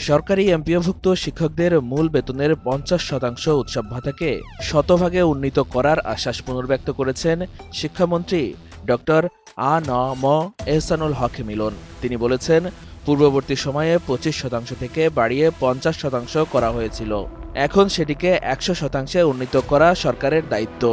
সরকারি এমপিওভুক্ত শিক্ষকদের মূল বেতনের ৫০% উৎসব ভাতাকে শতভাগে উন্নীত করার আশ্বাস পুনর্ব্যক্ত করেছেন শিক্ষামন্ত্রী ডক্টর আ.ন.ম এহসানুল হক মিলন। তিনি বলেছেন, পূর্ববর্তী সময়ে ২৫% থেকে বাড়িয়ে ৫০% করা হয়েছিল। এখন সেটিকে ১০০% উন্নীত করা সরকারের দায়িত্ব।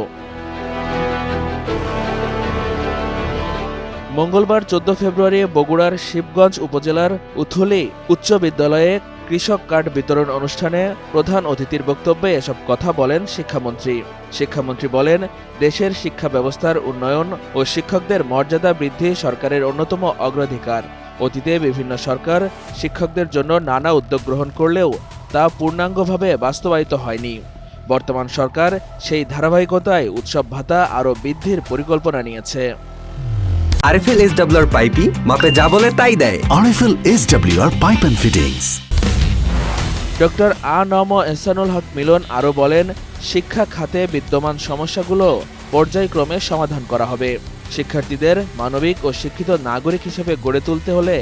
মঙ্গলবার ১৪ ফেব্রুয়ারি বগুড়ার শিবগঞ্জ উপজেলার উথলি উচ্চ বিদ্যালয়ে কৃষক কার্ড বিতরণ অনুষ্ঠানে প্রধান অতিথির বক্তব্যে এসব কথা বলেন শিক্ষামন্ত্রী। শিক্ষামন্ত্রী বলেন, দেশের শিক্ষা ব্যবস্থার উন্নয়ন ও শিক্ষকদের মর্যাদা বৃদ্ধি সরকারের অন্যতম অগ্রাধিকার। অতীতে বিভিন্ন সরকার শিক্ষকদের জন্য নানা উদ্যোগ গ্রহণ করলেও তা পূর্ণাঙ্গভাবে বাস্তবায়িত হয়নি। বর্তমান সরকার সেই ধারাবাহিকতায় উৎসব ভাতা আরও বৃদ্ধির পরিকল্পনা নিয়েছে। আরএফএল এসডব্লিউআর পাইপি মাপে যা বলে তাই দেয়। RFL SWR pipe and fittings. Doctor ANM Ehsanul Haque Milon আরও বলেন, শিক্ষা খাতে বিদ্যমান সমস্যাগুলো পর্যায়ক্রমে সমাধান করা হবে। শিক্ষার্থীদের মানবিক ও শিক্ষিত নাগরিক হিসেবে গড়ে তুলতে হলে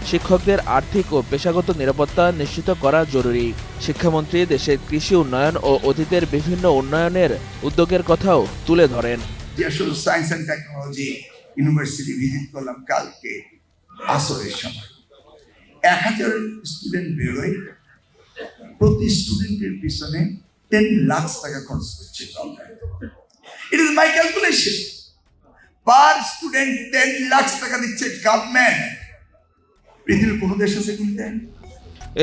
শিক্ষকদের আর্থিক ও পেশাগত নিরাপত্তা নিশ্চিত করা জরুরি। শিক্ষামন্ত্রী দেশের কৃষি উন্নয়ন ও অতীতের বিভিন্ন উন্নয়নের উদ্যোগের কথাও তুলে ধরেন। Science and technology university visit করলাম কালকে আসরের সময়। ১,০০০ স্টুডেন্ট বেরোয়, প্রতি স্টুডেন্টের পিছনে 10 লাখ টাকা খরচ করছে government. It is my calculation. Per student 10 lakh টাকা দিচ্ছে গভর্নমেন্ট। পৃথিবীর কোন দেশ আছে কিন্তু?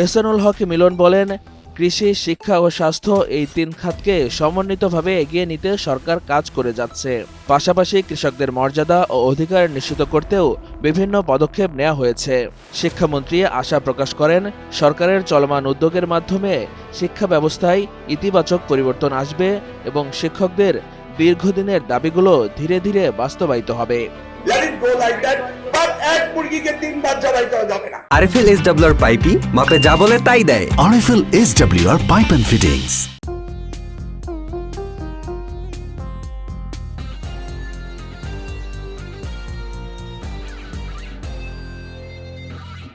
এহসানুল হক মিলন বলেন, কৃষি, শিক্ষা ও স্বাস্থ্য এই ৩ খাতকে সমন্বিতভাবে এগিয়ে নিতে সরকার কাজ করে যাচ্ছে। পাশাপাশি কৃষকদের মর্যাদা ও অধিকার নিশ্চিত করতেও বিভিন্ন পদক্ষেপ নেওয়া হয়েছে। শিক্ষামন্ত্রী আশা প্রকাশ করেন, সরকারের চলমান উদ্যোগের মাধ্যমে শিক্ষা ব্যবস্থায় ইতিবাচক পরিবর্তন আসবে এবং শিক্ষকদের দীর্ঘদিনের দাবিগুলো ধীরে ধীরে বাস্তবায়িত হবে। আরএফএল এসডব্লিউআর পাইপি মাপে যা বলে তাই দেয়। RFL SWR pipe and fittings.